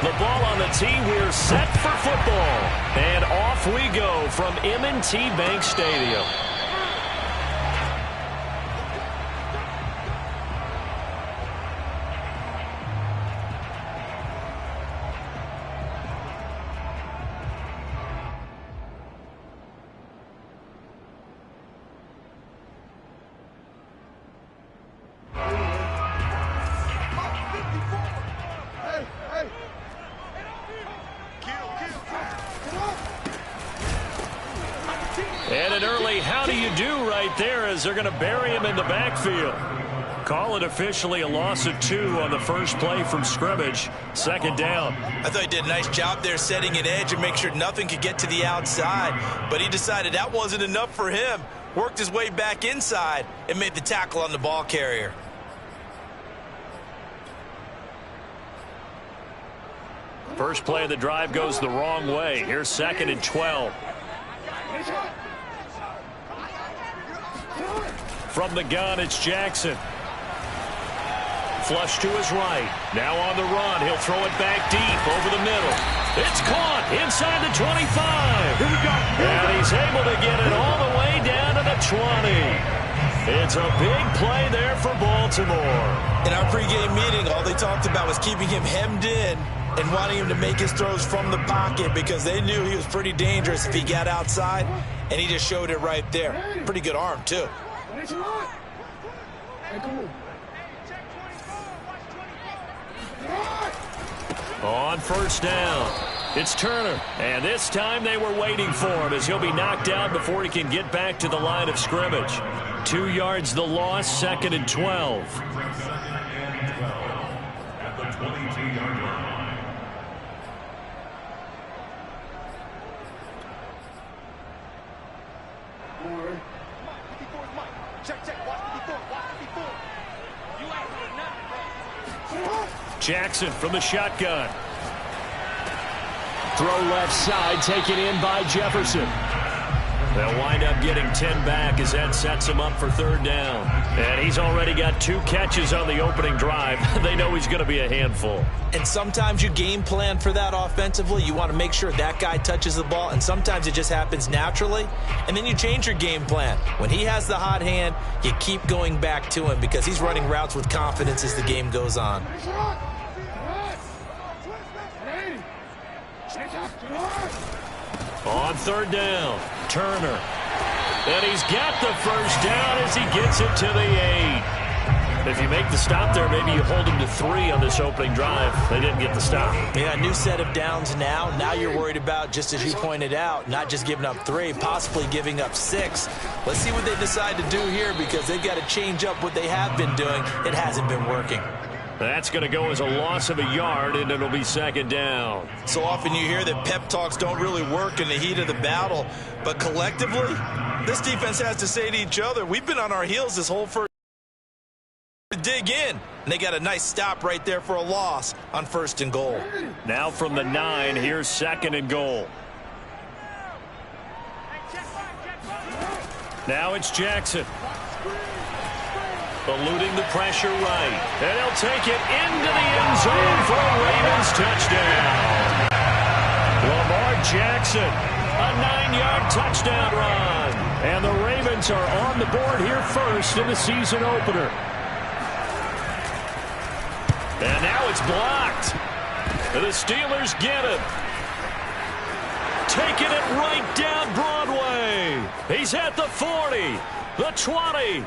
The ball on the tee. We're set for football. And off we go from M&T Bank Stadium. And an early how do you do right there as they're going to bury him in the backfield. Call it officially a loss of 2 on the first play from scrimmage. Second down. I thought he did a nice job there setting an edge and make sure nothing could get to the outside. But he decided that wasn't enough for him. Worked his way back inside and made the tackle on the ball carrier. First play of the drive goes the wrong way. Here's 2nd and 12. From the gun, it's Jackson. Flush to his right. Now on the run. He'll throw it back deep over the middle. It's caught inside the 25. Here we go. And he's able to get it all the way down to the 20. It's a big play there for Baltimore. In our pregame meeting, all they talked about was keeping him hemmed in and wanting him to make his throws from the pocket because they knew he was pretty dangerous if he got outside, and he just showed it right there. Pretty good arm, too. On first down, it's Turner. And this time they were waiting for him as he'll be knocked out before he can get back to the line of scrimmage. 2 yards the loss, 2nd and 12. At the 22-yard line. Jackson from the shotgun. Throw left side, taken in by Jefferson. They'll wind up getting 10 back as that sets him up for 3rd down. And he's already got 2 catches on the opening drive. They know he's going to be a handful. And sometimes you game plan for that offensively. You want to make sure that guy touches the ball, and sometimes it just happens naturally. And then you change your game plan. When he has the hot hand, you keep going back to him because he's running routes with confidence as the game goes on. On 3rd down, Turner. And he's got the first down as he gets it to the 8. If you make the stop there, maybe you hold him to 3 on this opening drive. They didn't get the stop. Yeah, new set of downs now. Now you're worried about, just as you pointed out, not just giving up 3, possibly giving up 6. Let's see what they decide to do here because they've got to change up what they have been doing. It hasn't been working. That's going to go as a loss of a yard, and it'll be 2nd down. So often you hear that pep talks don't really work in the heat of the battle, but collectively, this defense has to say to each other, we've been on our heels this whole first to dig in. And they got a nice stop right there for a loss on 1st and goal. Now from the 9, here's 2nd and goal. Now it's Jackson. Eluding the pressure right. And he'll take it into the end zone for a Ravens touchdown. Lamar Jackson, a 9-yard touchdown run. And the Ravens are on the board here first in the season opener. And now it's blocked. And the Steelers get it. Taking it right down Broadway. He's at the 40, the 20.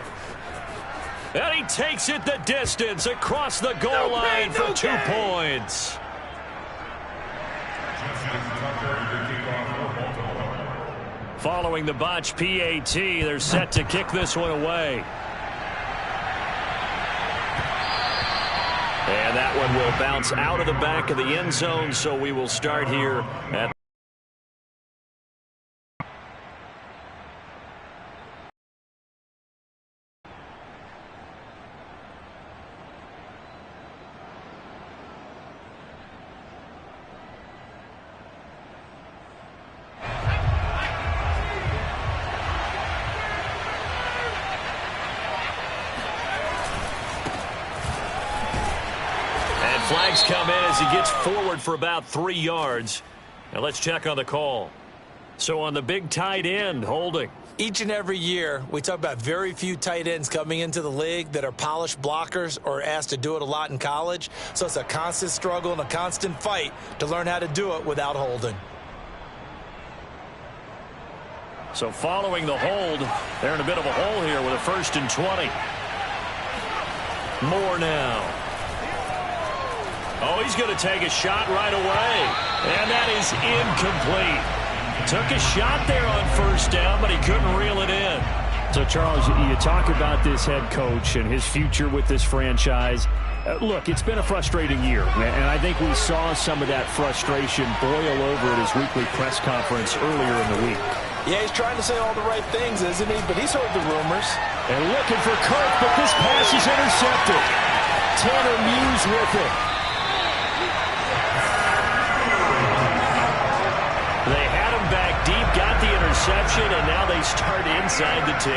And he takes it the distance across the goal line for 2 points. Following the botch PAT, they're set to kick this one away. And that one will bounce out of the back of the end zone, so we will start here at flags come in as he gets forward for about 3 yards. Now let's check on the call. So on the big tight end, holding. Each and every year, we talk about very few tight ends coming into the league that are polished blockers or asked to do it a lot in college. So it's a constant struggle and a constant fight to learn how to do it without holding. So following the hold, they're in a bit of a hole here with a 1st and 20. Moore now. Oh, he's going to take a shot right away. And that is incomplete. Took a shot there on 1st down, but he couldn't reel it in. So, Charles, you talk about this head coach and his future with this franchise. Look, it's been a frustrating year, and I think we saw some of that frustration boil over at his weekly press conference earlier in the week. Yeah, he's trying to say all the right things, isn't he? But he's heard the rumors. And looking for Kirk, but this pass is intercepted. Tanner Muse with it. They had him back deep, got the interception, and now they start inside the 10.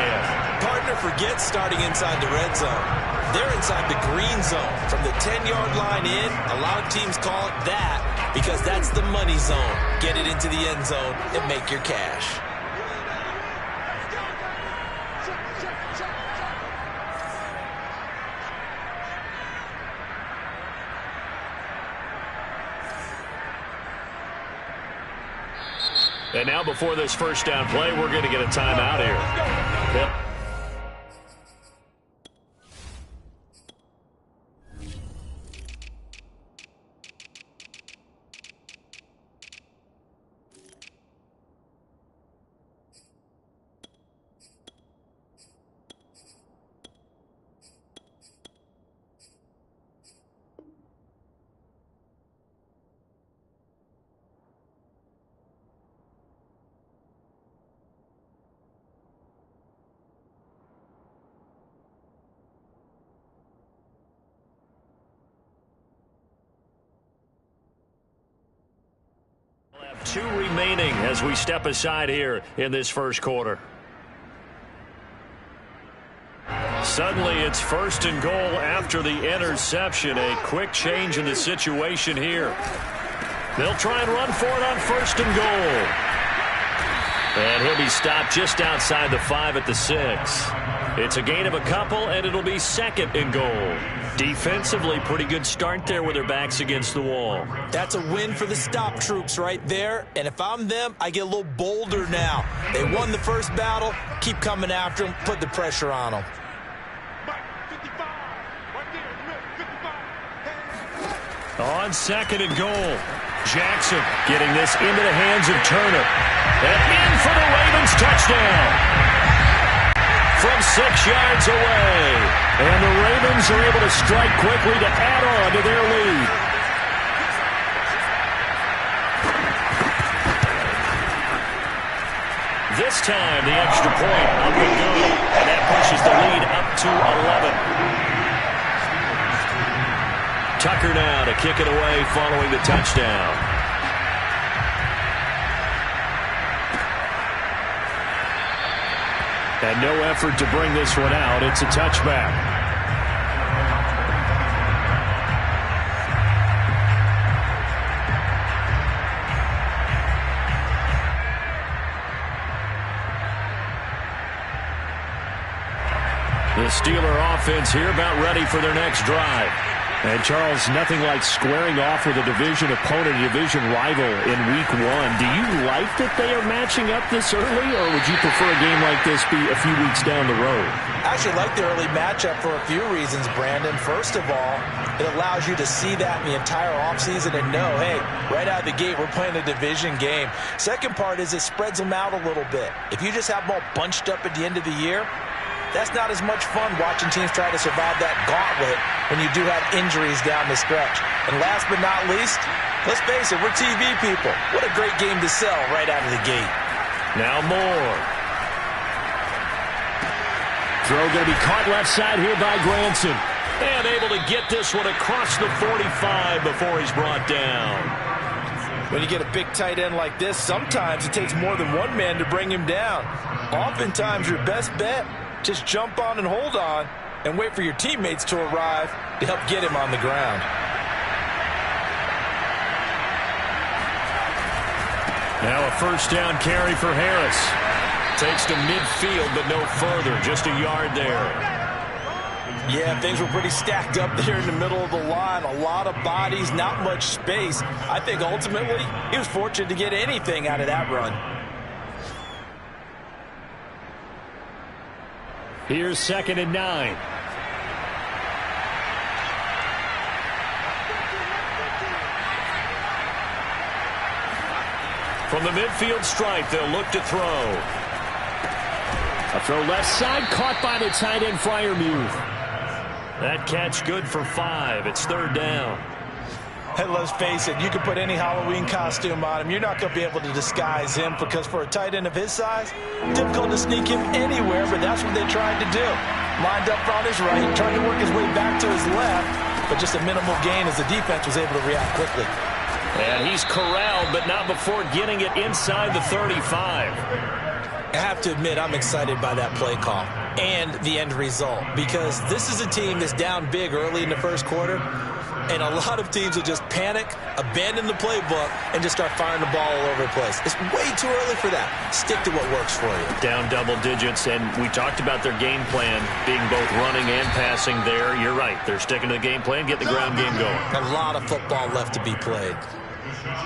Partner forgets starting inside the red zone. They're inside the green zone. From the 10-yard line in, a lot of teams call it that because that's the money zone. Get it into the end zone and make your cash. And now before this 1st down play, we're going to get a timeout here. Yep. We'll have 2 remaining as we step aside here in this 1st quarter. Suddenly it's 1st and goal after the interception. A quick change in the situation here. They'll try and run for it on 1st and goal. And he'll be stopped just outside the 5 at the 6. It's a gain of a couple, and it'll be 2nd and goal. Defensively, pretty good start there with their backs against the wall. That's a win for the stop troops right there. And if I'm them, I get a little bolder now. They won the 1st battle. Keep coming after them. Put the pressure on them. On 2nd and goal. Jackson getting this into the hands of Turner. And in for the Ravens touchdown. From 6 yards away. And the Ravens are able to strike quickly to add on to their lead. This time the extra point up and good. And that pushes the lead up to 11. Tucker now to kick it away following the touchdown. And no effort to bring this one out. It's a touchback. The Steeler offense here about ready for their next drive. And, Charles, nothing like squaring off with a division opponent, a division rival in Week 1. Do you like that they are matching up this early, or would you prefer a game like this be a few weeks down the road? I actually like the early matchup for a few reasons, Brandon. First of all, it allows you to see that in the entire offseason and know, hey, right out of the gate, we're playing a division game. Second part is it spreads them out a little bit. If you just have them all bunched up at the end of the year, that's not as much fun watching teams try to survive that gauntlet when you do have injuries down the stretch. And last but not least, let's face it, we're TV people. What a great game to sell right out of the gate. Now Moore. Throw going to be caught left side here by Granson. And able to get this one across the 45 before he's brought down. When you get a big tight end like this, sometimes it takes more than one man to bring him down. Oftentimes your best bet, just jump on and hold on and wait for your teammates to arrive to help get him on the ground. Now a first down carry for Harris. Takes to midfield, but no further. Just a yard there. Yeah, things were pretty stacked up there in the middle of the line. A lot of bodies, not much space. I think ultimately he was fortunate to get anything out of that run. Here's 2nd and 9. From the midfield stripe, they'll look to throw. A throw left side, caught by the tight end Freiermuth. That catch good for 5. It's 3rd down. And let's face it, you can put any Halloween costume on him. You're not going to be able to disguise him because for a tight end of his size, difficult to sneak him anywhere, but that's what they tried to do. Lined up on his right, trying to work his way back to his left, but just a minimal gain as the defense was able to react quickly. And he's corralled, but not before getting it inside the 35. I have to admit, I'm excited by that play call and the end result because this is a team that's down big early in the first quarter, and a lot of teams will just panic, abandon the playbook, and just start firing the ball all over the place. It's way too early for that. Stick to what works for you. Down double digits, and we talked about their game plan being both running and passing there. You're right. They're sticking to the game plan, get the ground game going. A lot of football left to be played.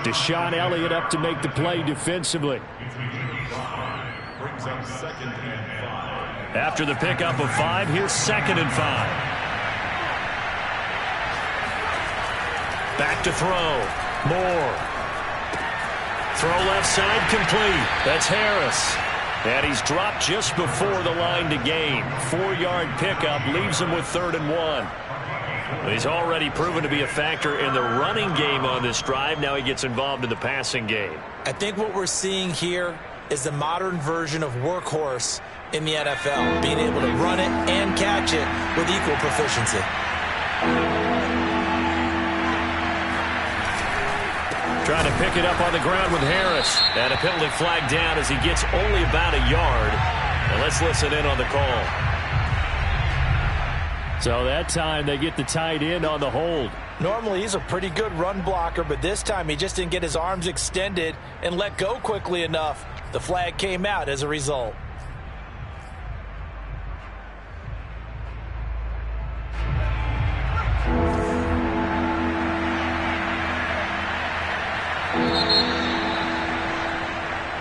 Deshaun Elliott up to make the play defensively. Brings up 2nd and 5. After the pickup of 5, here's 2nd and 5. Back to throw. Moore. Throw left side complete. That's Harris. And he's dropped just before the line to gain. 4-yard pickup leaves him with 3rd and 1. He's already proven to be a factor in the running game on this drive. Now he gets involved in the passing game. I think what we're seeing here is the modern version of workhorse in the NFL, being able to run it and catch it with equal proficiency. Trying to pick it up on the ground with Harris. And a penalty flag down as he gets only about a yard. And let's listen in on the call. So that time they get the tight end on the hold. Normally he's a pretty good run blocker, but this time he just didn't get his arms extended and let go quickly enough. The flag came out as a result.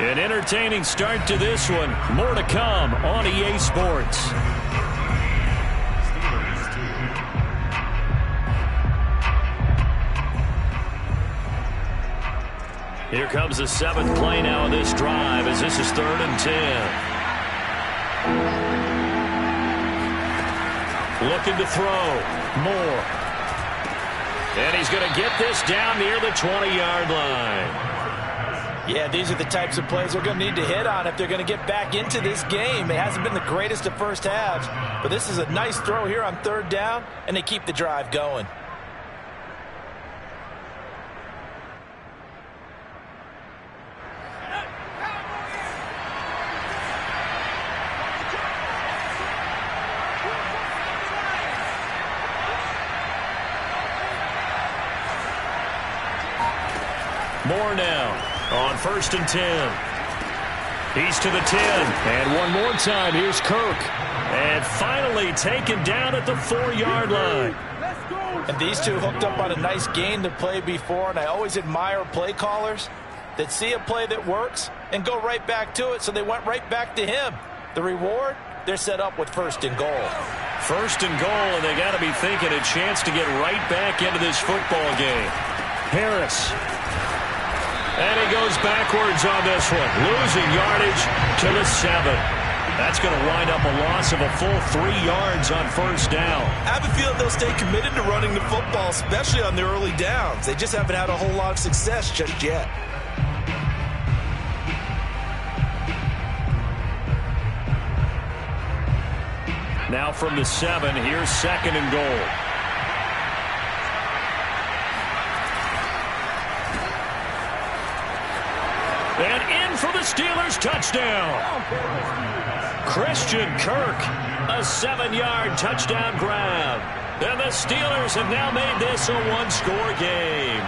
An entertaining start to this one. More to come on EA Sports. Here comes the 7th play now of this drive as this is 3rd and 10. Looking to throw. Moore. And he's going to get this down near the 20-yard line. Yeah, these are the types of plays they're going to need to hit on if they're going to get back into this game. It hasn't been the greatest of first halves, but this is a nice throw here on 3rd down, and they keep the drive going. Moore now on 1st and 10. He's to the 10. And one more time, here's Kirk. And finally taken down at the 4-yard line. And these two hooked up on a nice gain to play before, and I always admire play callers that see a play that works and go right back to it, so they went right back to him. The reward, they're set up with 1st and goal. 1st and goal, and they got to be thinking a chance to get right back into this football game. Harris. And he goes backwards on this one, losing yardage to the 7. That's going to wind up a loss of a full 3 yards on 1st down. I have a feeling they'll stay committed to running the football, especially on the early downs. They just haven't had a whole lot of success just yet. Now from the 7, here's 2nd and goal. And in for the Steelers touchdown. Christian Kirk, a 7-yard touchdown grab. And the Steelers have now made this a 1-score game.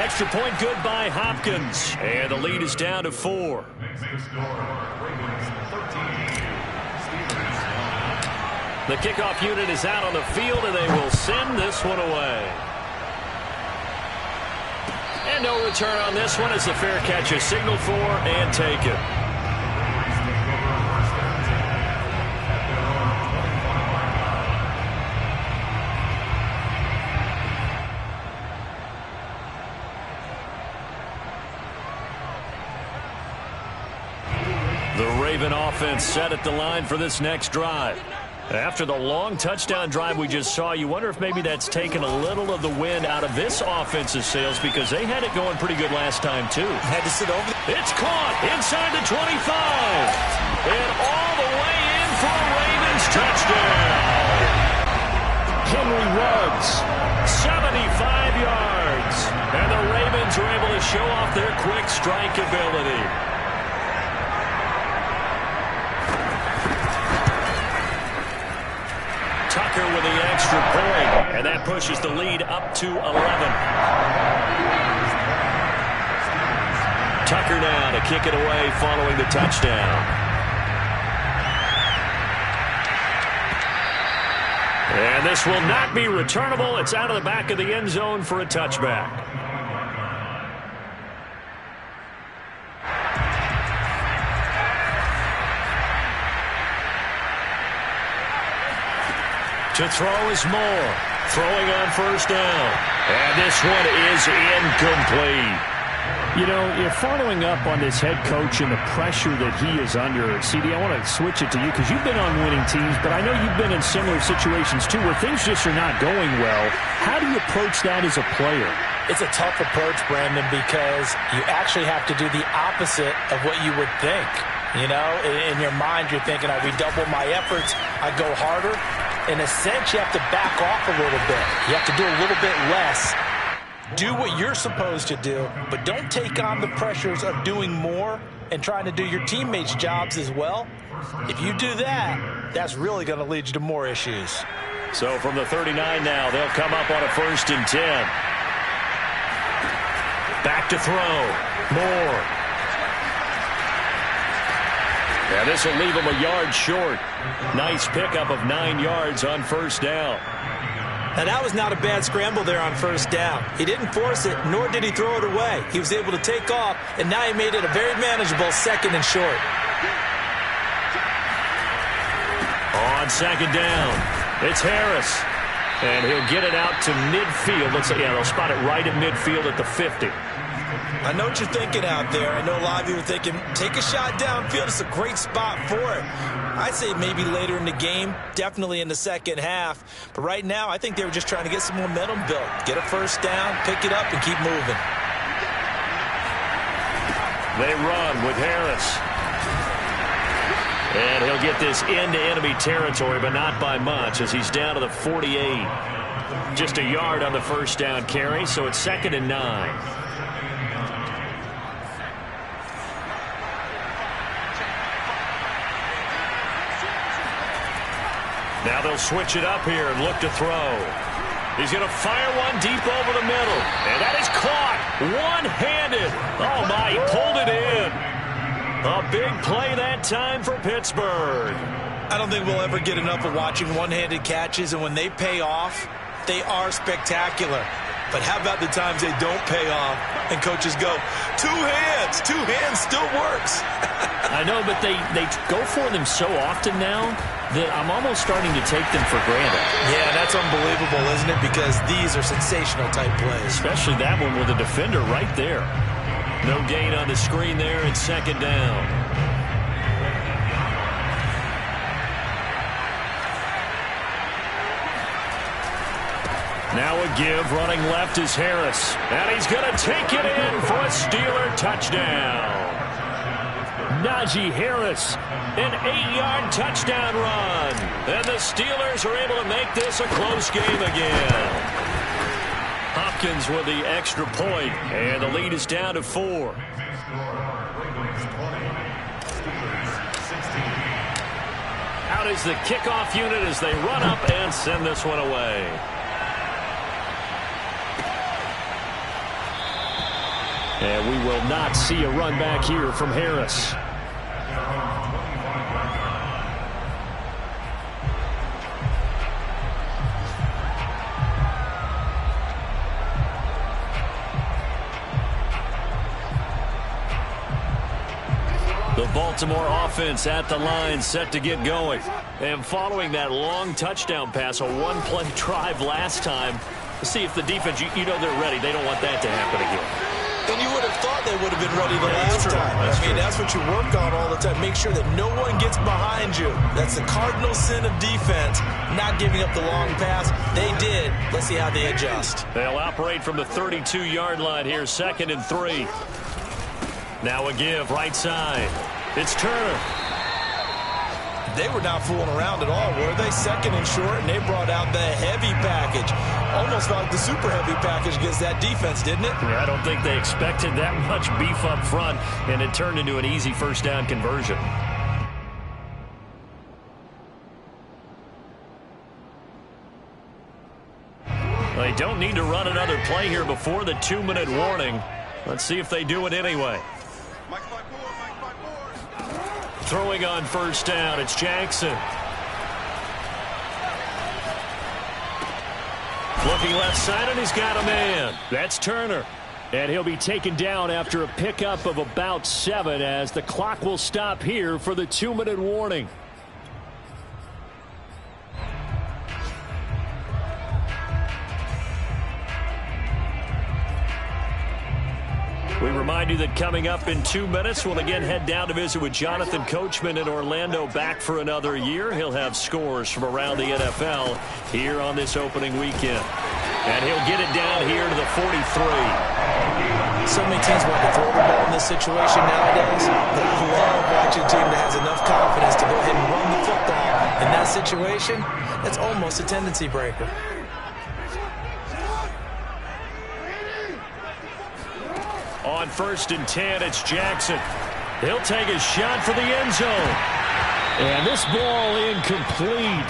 Extra point good by Hopkins. And the lead is down to 4. The kickoff unit is out on the field, and they will send this one away. And no return on this one as the fair catch is signaled for and taken. The Raven offense set at the line for this next drive. After the long touchdown drive we just saw, you wonder if maybe that's taken a little of the wind out of this offense's sails because they had it going pretty good last time, too. Had to sit over. It's caught inside the 25. And all the way in for a Ravens touchdown. Henry Ruggs, 75 yards. And the Ravens are able to show off their quick strike ability. Tucker with the extra point, and that pushes the lead up to 11. Tucker now to kick it away following the touchdown. And this will not be returnable. It's out of the back of the end zone for a touchback. To throw is Moore. Throwing on first down. And this one is incomplete. You know, you're following up on this head coach and the pressure that he is under. CD, I want to switch it to you because you've been on winning teams, but I know you've been in similar situations too where things just are not going well. How do you approach that as a player? It's a tough approach, Brandon, because you actually have to do the opposite of what you would think. You know, in your mind, you're thinking, I redouble my efforts, I go harder. In a sense, you have to back off a little bit. You have to do a little bit less. Do what you're supposed to do, but don't take on the pressures of doing more and trying to do your teammates' jobs as well. If you do that, that's really going to lead you to more issues. So from the 39 now, they'll come up on a 1st and 10. Back to throw. Moore. Yeah, this will leave him a yard short. Nice pickup of 9 yards on first down. Now, that was not a bad scramble there on first down. He didn't force it, nor did he throw it away. He was able to take off, and now he made it a very manageable 2nd and short. On 2nd down, it's Harris. And he'll get it out to midfield. Looks like, yeah, they'll spot it right at midfield at the 50. I know what you're thinking out there. I know a lot of you are thinking, take a shot downfield. It's a great spot for it. I'd say maybe later in the game, definitely in the second half. But right now, I think they were just trying to get some momentum built. Get a first down, pick it up, and keep moving. They run with Harris. And he'll get this into enemy territory, but not by much as he's down to the 48. Just a yard on the first down carry, so it's 2nd and 9. Now they'll switch it up here and look to throw. He's going to fire one deep over the middle. And that is caught one-handed. Oh, my, he pulled it in. A big play that time for Pittsburgh. I don't think we'll ever get enough of watching one-handed catches, and when they pay off, they are spectacular. But how about the times they don't pay off and coaches go, two hands still works. I know, but they go for them so often now that I'm almost starting to take them for granted. Yeah, that's unbelievable, isn't it? Because these are sensational type plays. Especially that one with a defender right there. No gain on the screen there, and 2nd down. Now a give, running left is Harris. And he's going to take it in for a Steeler touchdown. Najee Harris, an 8-yard touchdown run. And the Steelers are able to make this a close game again. Hopkins with the extra point, and the lead is down to 4. Out is the kickoff unit as they run up and send this one away. And we will not see a run back here from Harris. The Baltimore offense at the line, set to get going. And following that long touchdown pass, a one-play drive last time, let's see if the defense, you know they're ready. They don't want that to happen again. And you would have thought they would have been ready the last time. That's what you work on all the time. Make sure that no one gets behind you. That's the cardinal sin of defense, not giving up the long pass. They did. Let's see how they adjust. They'll operate from the 32-yard line here, 2nd and 3. Now a give, right side. It's Turner. They were not fooling around at all, were they? 2nd and short, and they brought out the heavy package. Almost like the super heavy package against that defense, didn't it? Yeah, I don't think they expected that much beef up front, and it turned into an easy first down conversion. They don't need to run another play here before the 2-minute warning. Let's see if they do it anyway. Throwing on first down, it's Jackson. Looking left side, and he's got a man. That's Turner. And he'll be taken down after a pickup of about 7 as the clock will stop here for the 2-minute warning. We remind you that coming up in 2 minutes, we'll again head down to visit with Jonathan Coachman in Orlando, back for another year. He'll have scores from around the NFL here on this opening weekend. And he'll get it down here to the 43. So many teams want to throw the ball in this situation nowadays, but I love watching a team that has enough confidence to go ahead and run the football. In that situation, that's almost a tendency breaker. On 1st and 10, it's Jackson. He'll take a shot for the end zone. And this ball incomplete.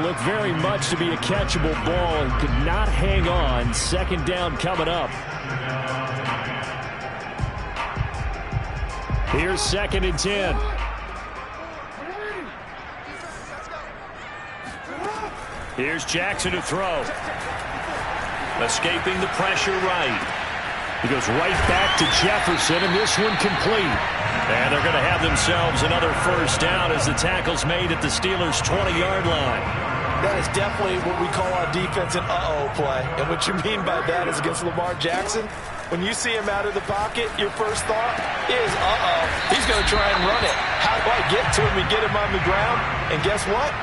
Looked very much to be a catchable ball and could not hang on. 2nd down coming up. Here's 2nd and 10. Here's Jackson to throw. Escaping the pressure right. He goes right back to Jefferson, and this one complete. And they're going to have themselves another first down as the tackle's made at the Steelers' 20-yard line. That is definitely what we call on defense an uh-oh play. And what you mean by that is against Lamar Jackson, when you see him out of the pocket, your first thought is, uh-oh, he's going to try and run it. How do I get to him and get him on the ground? And guess what?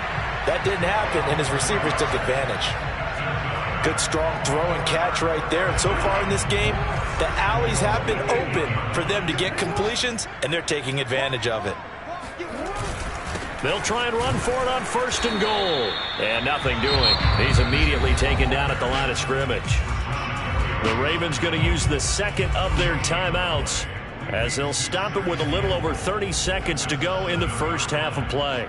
That didn't happen, and his receivers took advantage. Good, strong throw and catch right there. And so far in this game, the alleys have been open for them to get completions, and they're taking advantage of it. They'll try and run for it on 1st and goal. And nothing doing. He's immediately taken down at the line of scrimmage. The Ravens going to use the 2nd of their timeouts as they'll stop it with a little over 30 seconds to go in the first half of play.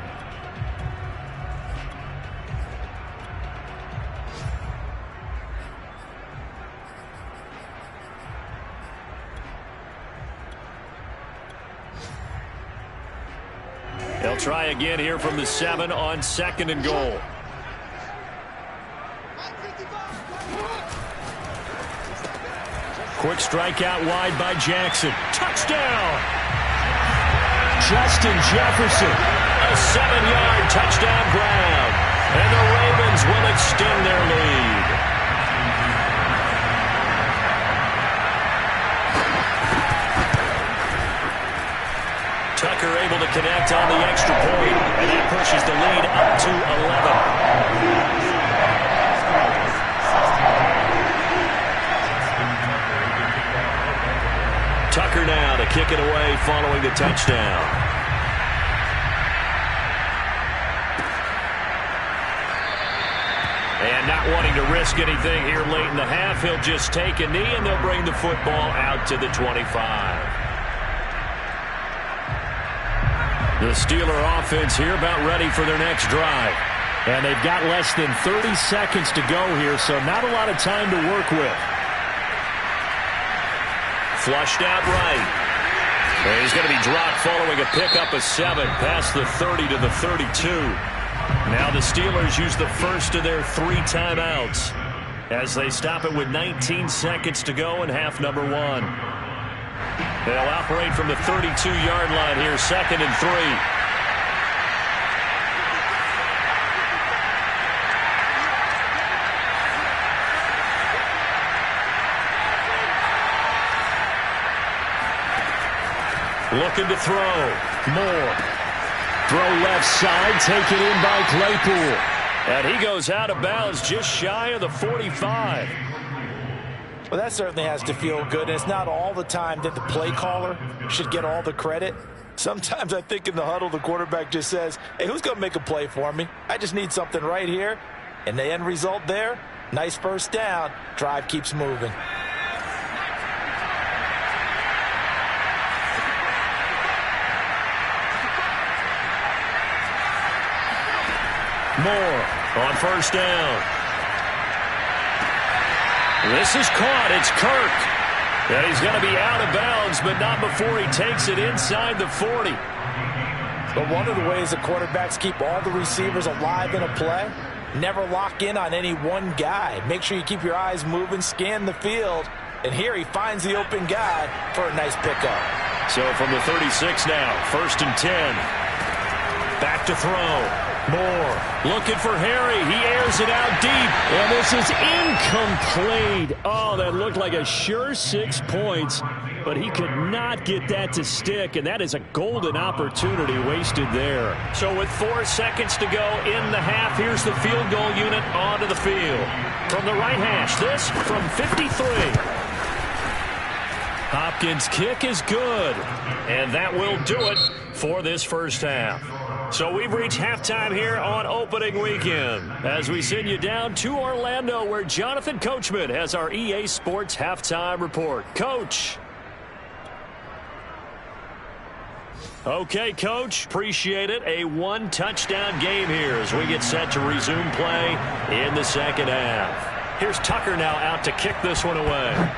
They'll try again here from the 7 on 2nd and goal. Quick strike out wide by Jackson. Touchdown! Justin Jefferson. A 7-yard touchdown grab. And the Ravens will extend their lead. Tucker able to connect on the extra point, and that pushes the lead up to 11. Tucker now to kick it away following the touchdown. And not wanting to risk anything here late in the half, he'll just take a knee, and they'll bring the football out to the 25. The Steeler offense here about ready for their next drive. And they've got less than 30 seconds to go here, so not a lot of time to work with. Flushed out right. And he's going to be dropped following a pickup of 7 past the 30 to the 32. Now the Steelers use the first of their 3 timeouts as they stop it with 19 seconds to go in half number 1. They'll operate from the 32-yard line here, 2nd and 3. Looking to throw. Moore. Throw left side, taken in by Claypool. And he goes out of bounds just shy of the 45. Well, that certainly has to feel good. And it's not all the time that the play caller should get all the credit. Sometimes I think in the huddle, the quarterback just says, hey, who's going to make a play for me? I just need something right here. And the end result there, nice first down. Drive keeps moving. Moore on first down. This is caught. It's Kirk. And he's going to be out of bounds, but not before he takes it inside the 40. But one of the ways the quarterbacks keep all the receivers alive in a play, never lock in on any one guy. Make sure you keep your eyes moving, scan the field. And here he finds the open guy for a nice pickup. So from the 36 now, 1st and 10. Back to throw. Moore looking for Harry. He airs it out deep. And this is incomplete. Oh, that looked like a sure 6 points. But he could not get that to stick. And that is a golden opportunity wasted there. So with 4 seconds to go in the half, here's the field goal unit onto the field. From the right hash, this from 53. Hopkins' kick is good. And that will do it for this first half. So we've reached halftime here on opening weekend as we send you down to Orlando where Jonathan Coachman has our EA Sports halftime report. Coach. Okay, Coach. Appreciate it. A 1-touchdown game here as we get set to resume play in the second half. Here's Tucker now out to kick this one away.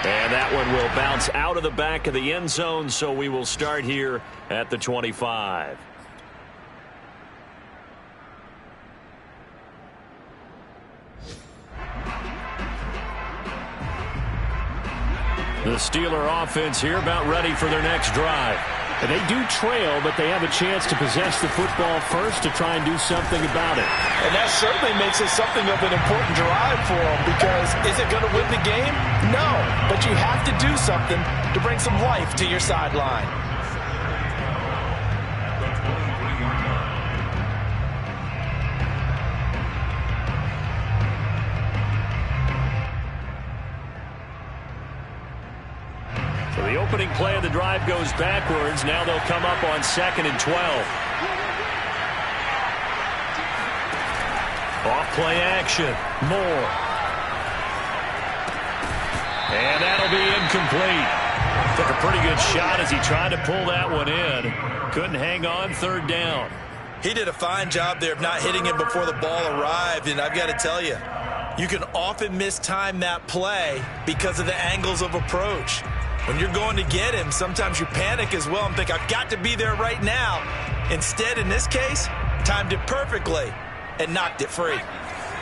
And that one will bounce out of the back of the end zone, so we will start here at the 25. The Steeler offense here about ready for their next drive. And they do trail, but they have a chance to possess the football first to try and do something about it. And that certainly makes it something of an important drive for them because is it going to win the game? No, but you have to do something to bring some life to your sideline. So the opening play of the drive goes backwards. Now they'll come up on 2nd and 12. Off play action. Moore. And that'll be incomplete. Took a pretty good shot as he tried to pull that one in. Couldn't hang on 3rd down. He did a fine job there of not hitting him before the ball arrived, and I've got to tell you, you can often mistime that play because of the angles of approach. When you're going to get him, sometimes you panic as well and think, I've got to be there right now. Instead, in this case, timed it perfectly and knocked it free.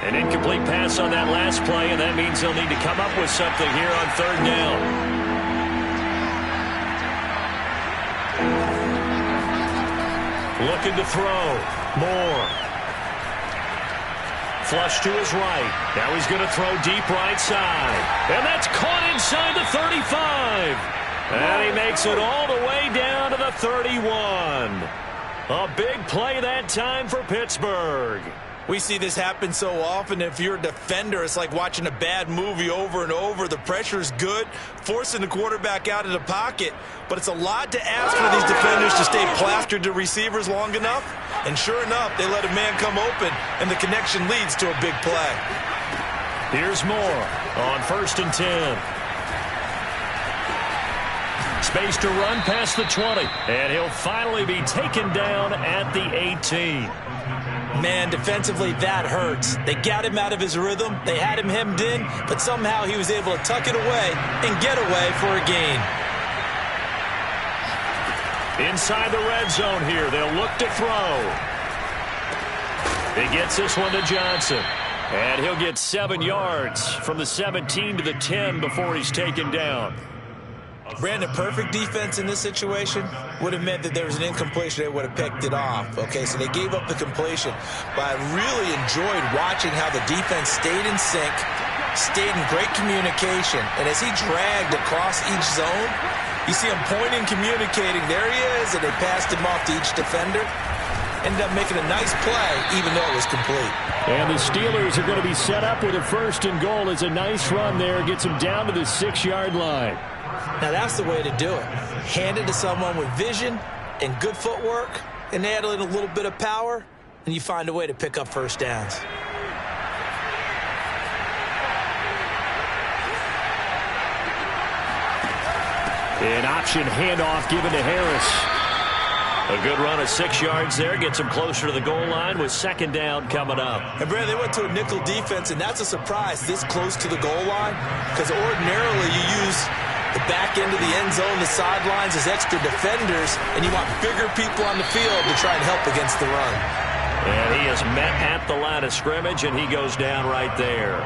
An incomplete pass on that last play, and that means they'll need to come up with something here on 3rd down. Looking to throw. Moore. Flush to his right. Now he's going to throw deep right side. And that's caught inside the 35. And he makes it all the way down to the 31. A big play that time for Pittsburgh. We see this happen so often. If you're a defender, it's like watching a bad movie over and over. The pressure's good, forcing the quarterback out of the pocket. But it's a lot to ask for these defenders to stay plastered to receivers long enough. And sure enough, they let a man come open, and the connection leads to a big play. Here's Moore on 1st and 10. Space to run past the 20. And he'll finally be taken down at the 18. Man, defensively, that hurts. They got him out of his rhythm. They had him hemmed in, but somehow he was able to tuck it away and get away for a gain. Inside the red zone here, they'll look to throw. He gets this one to Johnson. And he'll get 7 yards from the 17 to the 10 before he's taken down. Brandon, perfect defense in this situation would have meant that there was an incompletion. They would have picked it off. Okay, so they gave up the completion. But I really enjoyed watching how the defense stayed in sync, stayed in great communication. And as he dragged across each zone, you see him pointing, communicating. There he is, and they passed him off to each defender. Ended up making a nice play, even though it was complete. And the Steelers are going to be set up with a 1st and goal. As a nice run there, gets him down to the 6-yard line. Now, that's the way to do it. Hand it to someone with vision and good footwork, and add in a little bit of power, and you find a way to pick up first downs. An option handoff given to Harris. A good run of 6 yards there. Gets him closer to the goal line with 2nd down coming up. And, Brad, they went to a nickel defense, and that's a surprise this close to the goal line, because ordinarily you use the back end of the end zone, the sidelines as extra defenders, and you want bigger people on the field to try and help against the run. And he is met at the line of scrimmage, and he goes down right there.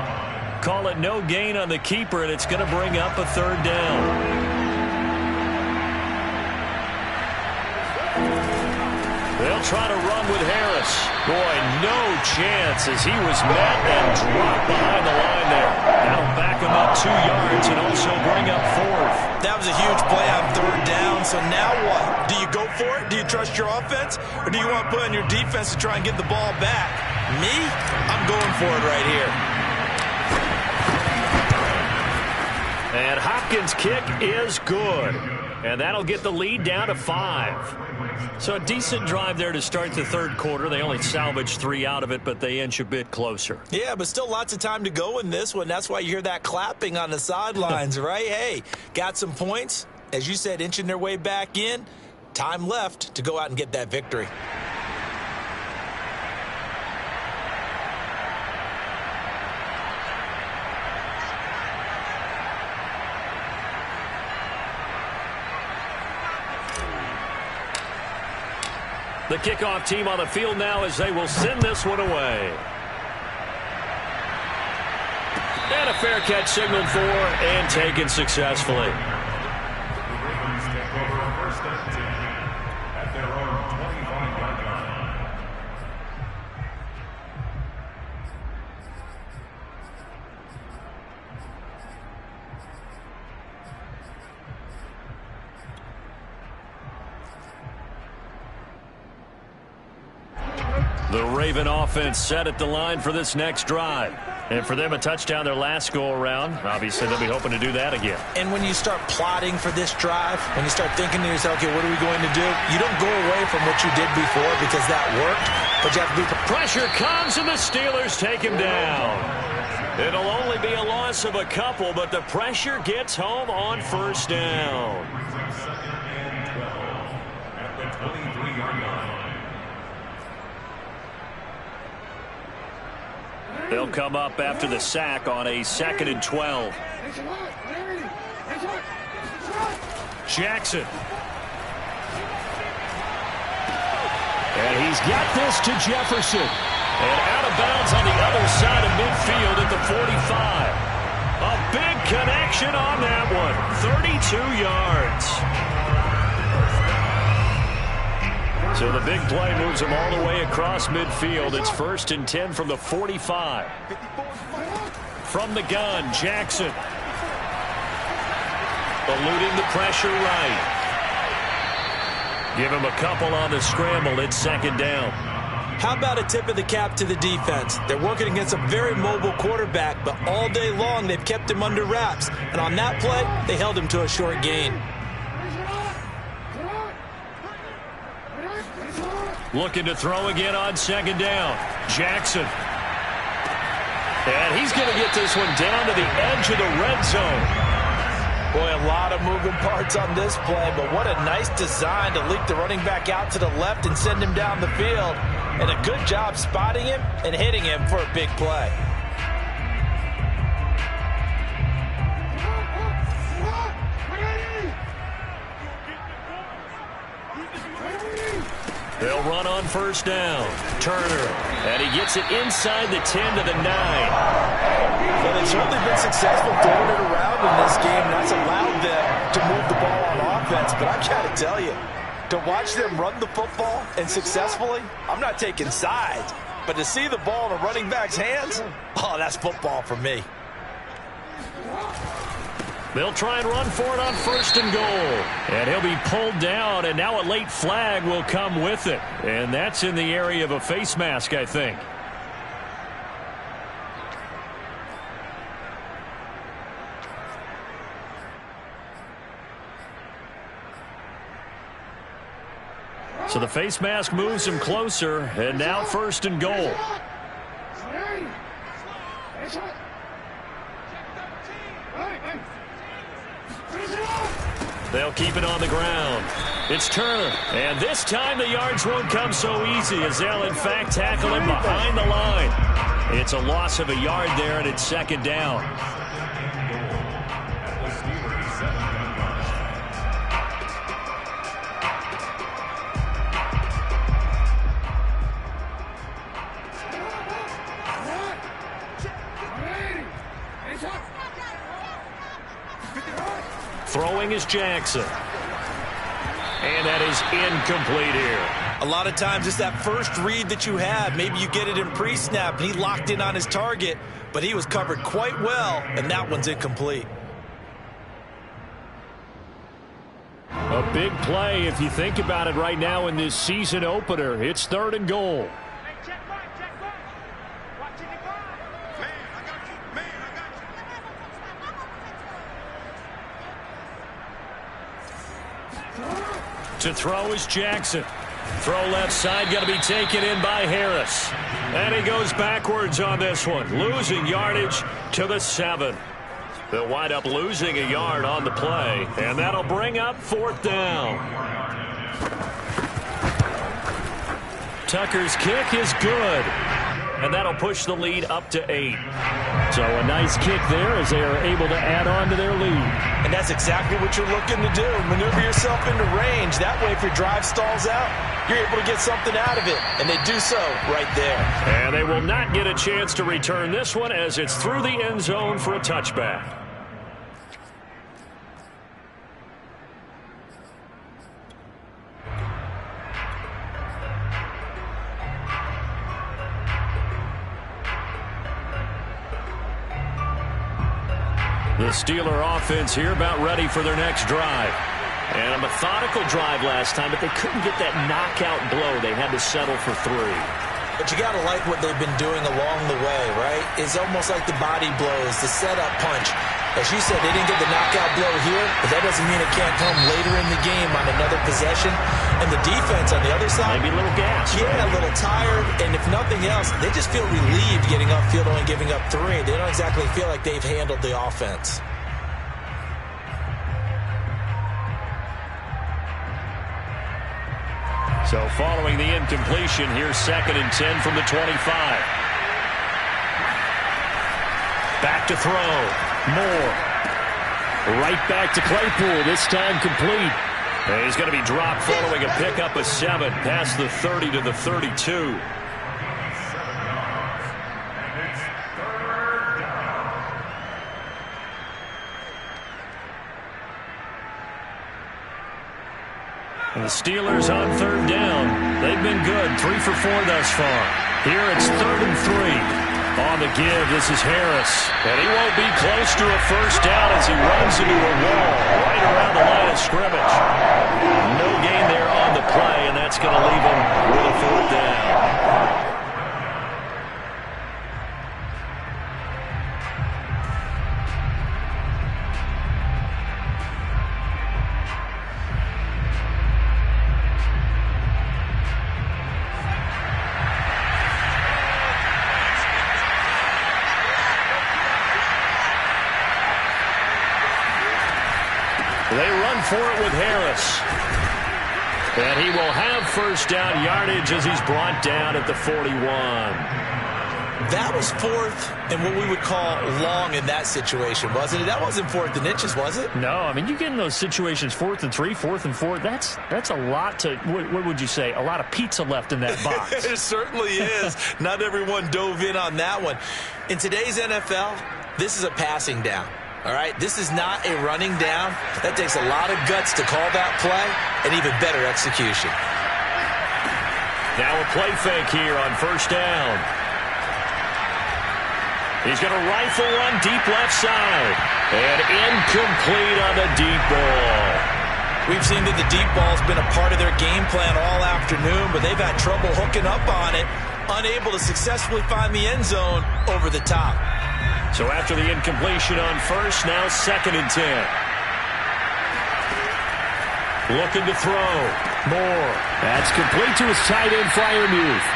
Call it no gain on the keeper, and it's going to bring up a 3rd down. They'll try to run with Harris. Boy, no chance as he was met and dropped behind the line there. That'll back him up 2 yards and also bring up 4th. That was a huge play on 3rd down, so now what? Do you go for it? Do you trust your offense? Or do you want to put on your defense to try and get the ball back? Me? I'm going for it right here. And Hopkins' kick is good. And that'll get the lead down to 5. So a decent drive there to start the 3rd quarter. They only salvaged 3 out of it, but they inch a bit closer. Yeah, but still lots of time to go in this one. That's why you hear that clapping on the sidelines, right? Hey, got some points. As you said, inching their way back in. Time left to go out and get that victory. The kickoff team on the field now as they will send this one away. And a fair catch signaled for and taken successfully. The Raven offense set at the line for this next drive. And for them, a touchdown their last go-around. Obviously, they'll be hoping to do that again. And when you start plotting for this drive, when you start thinking to yourself, okay, what are we going to do? You don't go away from what you did before because that worked. But you have to be... Pressure comes, and the Steelers take him down. It'll only be a loss of a couple, but the pressure gets home on 1st down. At the 23-yard line. They'll come up after the sack on a 2nd and 12. Jackson. And he's got this to Jefferson. And out of bounds on the other side of midfield at the 45. A big connection on that one. 32 yards. So the big play moves him all the way across midfield. It's 1st and 10 from the 45. From the gun, Jackson. Eluding the pressure right. Give him a couple on the scramble. It's 2nd down. How about a tip of the cap to the defense? They're working against a very mobile quarterback, but all day long they've kept him under wraps. And on that play, they held him to a short gain. Looking to throw again on 2nd down. Jackson. And he's going to get this one down to the edge of the red zone. Boy, a lot of moving parts on this play, but what a nice design to leak the running back out to the left and send him down the field. And a good job spotting him and hitting him for a big play. They'll run on first down. Turner, and he gets it inside the 10 to the 9. Well, they've certainly been successful throwing it around in this game. That's allowed them to move the ball on offense. But I got to tell you, to watch them run the football and successfully, I'm not taking sides. But to see the ball in a running back's hands, oh, that's football for me. They'll try and run for it on first and goal. And he'll be pulled down, and now a late flag will come with it. And that's in the area of a face mask, I think. So the face mask moves him closer, and now first and goal. They'll keep it on the ground. It's Turner, and this time the yards won't come so easy as they'll in fact tackle him behind the line. It's a loss of a yard there, and it's second down. Throwing is Jackson. And that is incomplete here. A lot of times it's that first read that you have. Maybe you get it in pre-snap, and he locked in on his target, but he was covered quite well, and that one's incomplete. A big play if you think about it right now in this season opener. It's third and goal. To throw is Jackson. Throw left side, going to be taken in by Harris. And he goes backwards on this one, losing yardage to the 7. They'll wind up losing a yard on the play, and that'll bring up fourth down. Tucker's kick is good, and that'll push the lead up to 8. So a nice kick there as they are able to add on to their lead. And that's exactly what you're looking to do. Maneuver yourself into range. That way, if your drive stalls out, you're able to get something out of it. And they do so right there. And they will not get a chance to return this one as it's through the end zone for a touchback. The Steeler offense here about ready for their next drive. And a methodical drive last time, but they couldn't get that knockout blow. They had to settle for 3. But you got to like what they've been doing along the way, right? It's almost like the body blows, the setup punch. As you said, they didn't get the knockout blow here, but that doesn't mean it can't come later in the game on another possession. And the defense on the other side, maybe a little gas. Yeah, a little tired. And if nothing else, they just feel relieved getting upfield, only giving up 3. They don't exactly feel like they've handled the offense. So following the incompletion, here's 2nd and 10 from the 25. Back to throw. Moore. Right back to Claypool, this time complete. And he's going to be dropped following a pickup of 7 past the 30 to the 32. And the Steelers on 3rd down. They've been good, 3 for 4 thus far. Here it's 3rd and 3. On the give, this is Harris. And he won't be close to a first down as he runs into a wall right around the line of scrimmage. No gain there on the play, and that's going to leave him with a 4th down. for it with Harris. And he will have first down yardage as he's brought down at the 41. That was fourth and what we would call long in that situation, wasn't it? That wasn't fourth and inches, was it? No, I mean, you get in those situations 4th and 3, 4th and 4. That's a lot to, what would you say, a lot of pizza left in that box. It certainly is. Not everyone dove in on that one. In today's NFL, this is a passing down. All right, this is not a running down. That takes a lot of guts to call that play and even better execution. Now a play fake here on first down. He's going to rifle run deep left side. And incomplete on the deep ball. We've seen that the deep ball's been a part of their game plan all afternoon, but they've had trouble hooking up on it, unable to successfully find the end zone over the top. So after the incompletion on first, now 2nd and 10. Looking to throw. Moore. That's complete to his tight end, Freiermuth.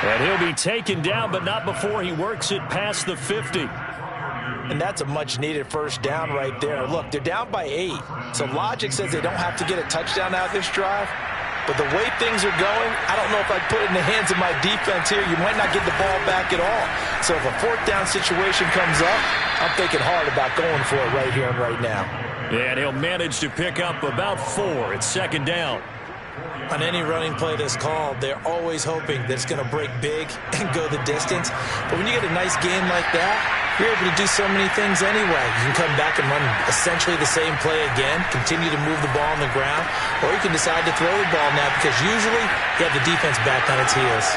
And he'll be taken down, but not before he works it past the 50. And that's a much-needed first down right there. Look, they're down by 8. So logic says they don't have to get a touchdown out of this drive. But the way things are going, I don't know if I'd put it in the hands of my defense here. You might not get the ball back at all. So if a 4th down situation comes up, I'm thinking hard about going for it right here and right now. And he'll manage to pick up about 4. It's 2nd down. On any running play that's called, they're always hoping that it's going to break big and go the distance. But when you get a nice game like that, you're able to do so many things anyway. You can come back and run essentially the same play again, continue to move the ball on the ground, or you can decide to throw the ball now because usually you have the defense back on its heels.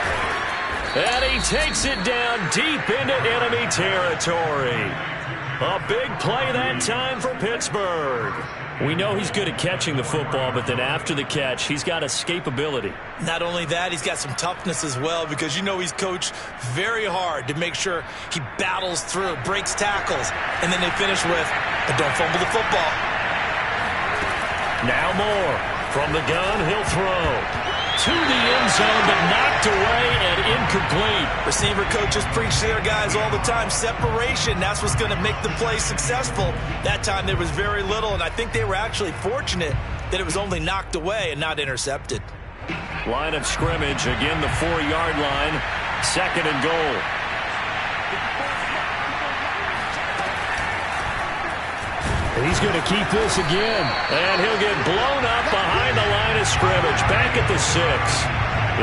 And he takes it down deep into enemy territory. A big play that time for Pittsburgh. We know he's good at catching the football, but then after the catch, he's got escapability. Not only that, he's got some toughness as well because you know he's coached very hard to make sure he battles through, breaks tackles, and then they finish with, but don't fumble the football. Now Moore. From the gun, he'll throw. To the end zone, but knocked away and incomplete. Receiver coaches preach to their guys all the time. Separation, that's what's going to make the play successful. That time there was very little, and I think they were actually fortunate that it was only knocked away and not intercepted. Line of scrimmage, again the 4-yard line. 2nd and goal. He's going to keep this again. And he'll get blown up behind the line of scrimmage. Back at the 6.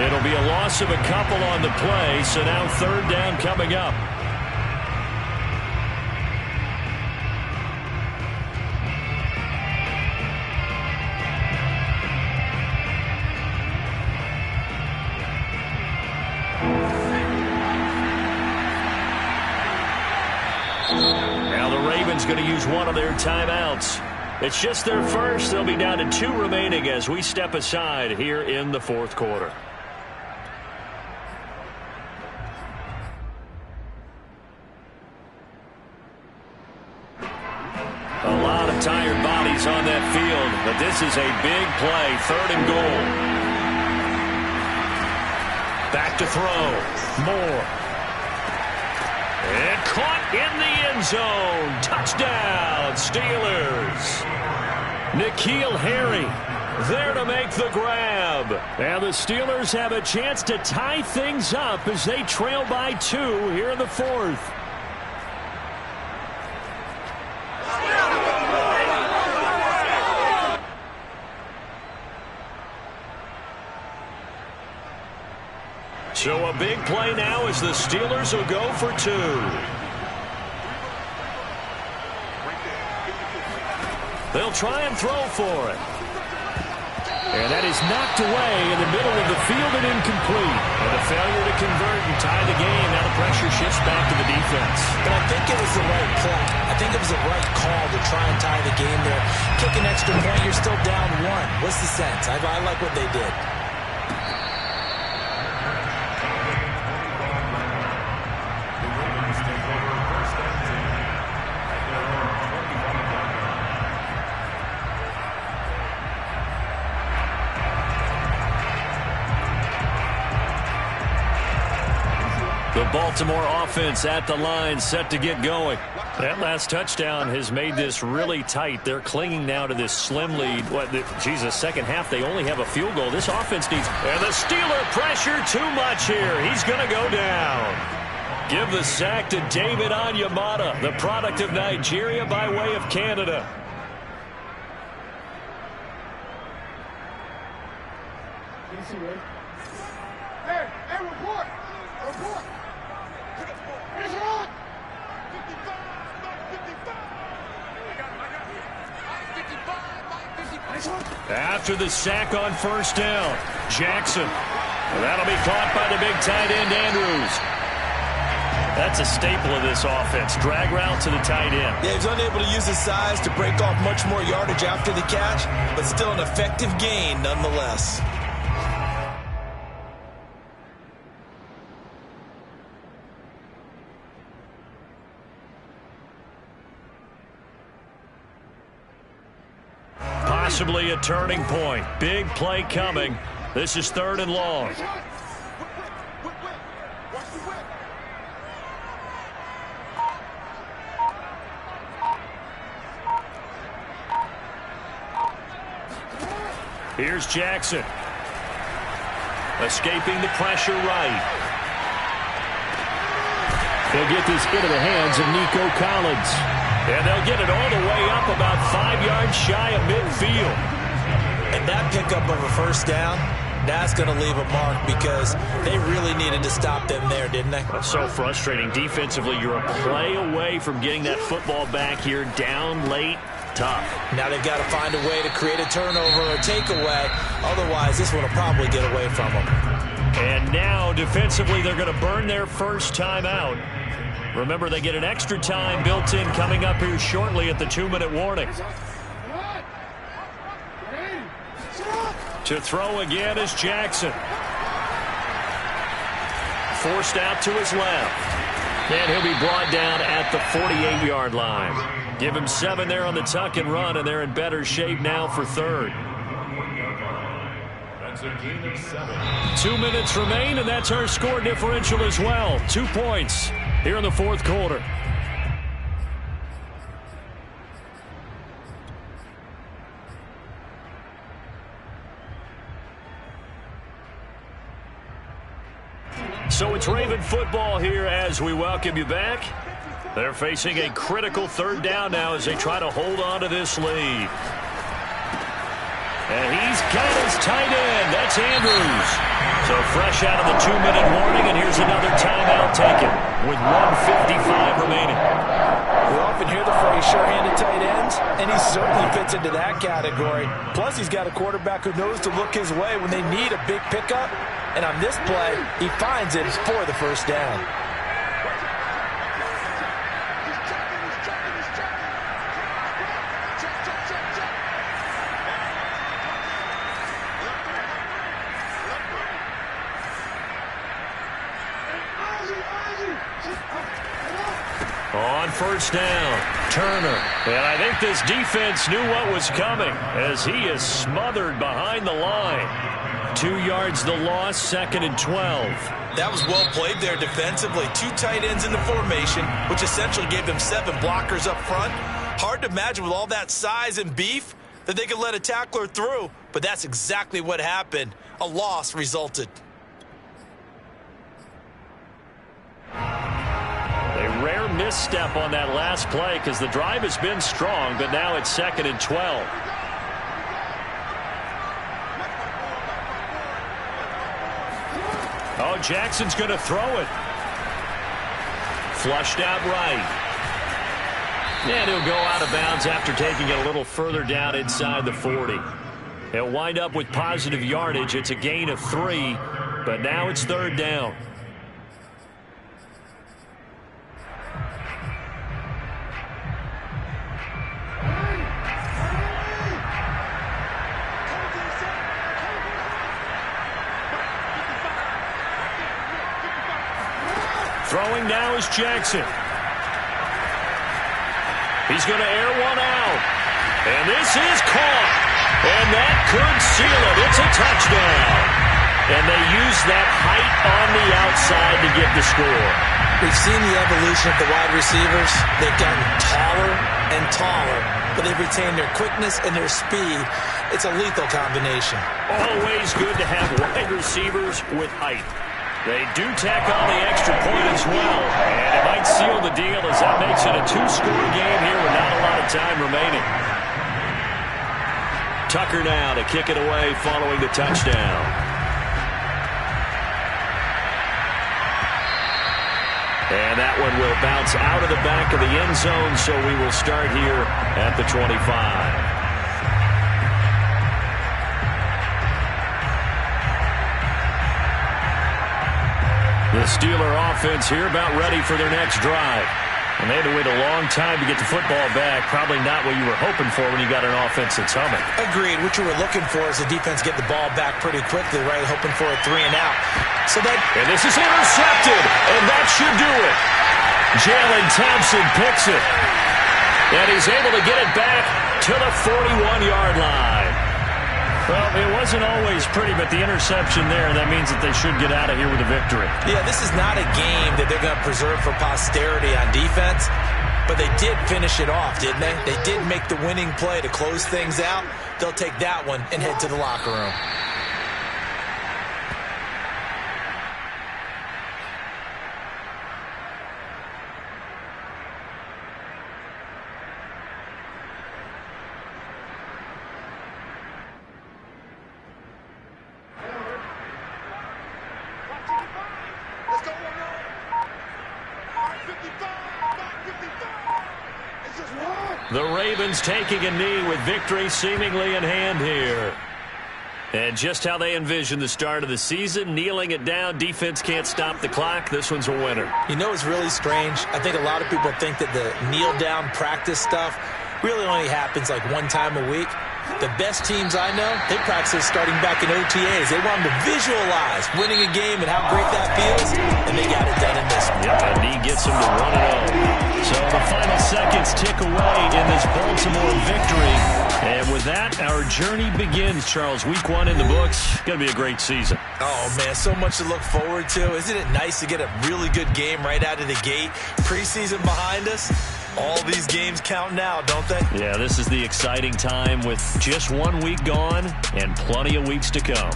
It'll be a loss of a couple on the play, so now 3rd down coming up. Now the Ravens going to use one of their timeouts. It's just their first. They'll be down to 2 remaining as we step aside here in the 4th quarter. A lot of tired bodies on that field, but this is a big play. 3rd and goal. Back to throw. Moore. And caught in the end zone. Touchdown, Steelers. N'Keal Harry there to make the grab. And the Steelers have a chance to tie things up as they trail by 2 here in the 4th. So a big play now as the Steelers will go for 2. They'll try and throw for it. And that is knocked away in the middle of the field and incomplete. And a failure to convert and tie the game. Now the pressure shifts back to the defense. But I think it was the right play. I think it was the right call to try and tie the game there. Kick an extra point, you're still down 1. What's the sense? I like what they did. The Baltimore offense at the line, set to get going. That last touchdown has made this really tight. They're clinging now to this slim lead. Second half, they only have a field goal. This offense needs... And the Steeler pressure too much here. He's going to go down. Give the sack to David Onyemata, the product of Nigeria by way of Canada. Hey, report! Report! It's on! 55, 55. After the sack on first down, Jackson. That'll be caught by the big tight end, Andrews. That's a staple of this offense. Drag route to the tight end. Yeah, he's unable to use his size to break off much more yardage after the catch, but still an effective gain nonetheless. Possibly a turning point. Big play coming. This is 3rd and long. Here's Jackson. Escaping the pressure right. They'll get this into the hands of Nico Collins. And they'll get it all the way up about 5 yards shy of midfield. And that pickup of a first down, that's going to leave a mark because they really needed to stop them there, didn't they? So frustrating. Defensively, you're a play away from getting that football back here down late. Tough. Now they've got to find a way to create a turnover or takeaway. Otherwise, this one will probably get away from them. And now, defensively, they're going to burn their first time out. Remember, they get an extra time built in coming up here shortly at the 2-minute warning. To throw again is Jackson. Forced out to his left. And he'll be brought down at the 48-yard line. Give him 7 there on the tuck and run, and they're in better shape now for 3rd. That's a gain of 7. 2 minutes remain, and that's our score differential as well. 2 points here in the 4th quarter. So it's Raven football here as we welcome you back. They're facing a critical 3rd down now as they try to hold on to this lead. And he's got his tight end. That's Andrews. So fresh out of the 2-minute warning, and here's another timeout taken with 1:55 remaining. We often hear the phrase sure-handed tight ends, and he certainly fits into that category. Plus, he's got a quarterback who knows to look his way when they need a big pickup. And on this play, he finds it for the first down. On first down, Turner. And I think this defense knew what was coming as he is smothered behind the line. 2 yards the loss, 2nd and 12. That was well played there defensively. 2 tight ends in the formation, which essentially gave them 7 blockers up front. Hard to imagine with all that size and beef that they could let a tackler through, but that's exactly what happened. A loss resulted. A rare misstep on that last play because the drive has been strong, but now it's 2nd and 12. Oh, Jackson's going to throw it. Flushed out right. And he'll go out of bounds after taking it a little further down inside the 40. He'll wind up with positive yardage. It's a gain of 3, but now it's 3rd down. Throwing now is Jackson. He's going to air one out. And this is caught. And that could seal it. It's a touchdown. And they use that height on the outside to get the score. We've seen the evolution of the wide receivers. They've gotten taller and taller, but they've retained their quickness and their speed. It's a lethal combination. Always good to have wide receivers with height. They do tack on the extra point as well, and it might seal the deal as that makes it a two-score game here with not a lot of time remaining. Tucker now to kick it away following the touchdown. And that one will bounce out of the back of the end zone, so we will start here at the 25. The Steeler offense here about ready for their next drive. And they had to wait a long time to get the football back. Probably not what you were hoping for when you got an offense that's humming. Agreed. What you were looking for is the defense get the ball back pretty quickly, right? Hoping for a 3-and-out. And this is intercepted, and that should do it. Jalen Thompson picks it. And he's able to get it back to the 41-yard line. Well, it wasn't always pretty, but the interception there, that means that they should get out of here with a victory. Yeah, this is not a game that they're going to preserve for posterity on defense, but they did finish it off, didn't they? They did make the winning play to close things out. They'll take that one and head to the locker room. The Ravens taking a knee with victory seemingly in hand here. And just how they envisioned the start of the season, kneeling it down, defense can't stop the clock. This one's a winner. You know what's really strange? I think a lot of people think that the kneel-down practice stuff really only happens like one time a week. The best teams I know, they practice starting back in OTAs. They want them to visualize winning a game and how great that feels, and they got it done in this one. Yep, a knee gets them to 1-0. So the final seconds tick away in this Baltimore victory. And with that, our journey begins, Charles. Week 1 in the books. Going to be a great season. Oh, man, so much to look forward to. Isn't it nice to get a really good game right out of the gate? Preseason behind us. All these games count now, don't they? Yeah, this is the exciting time with just 1 week gone and plenty of weeks to come.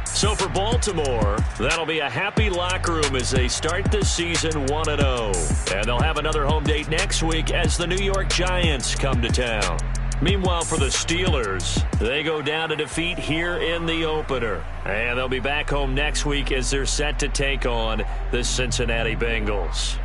So for Baltimore, that'll be a happy locker room as they start this season 1-0. And they'll have another home date next week as the New York Giants come to town. Meanwhile, for the Steelers, they go down to defeat here in the opener. And they'll be back home next week as they're set to take on the Cincinnati Bengals.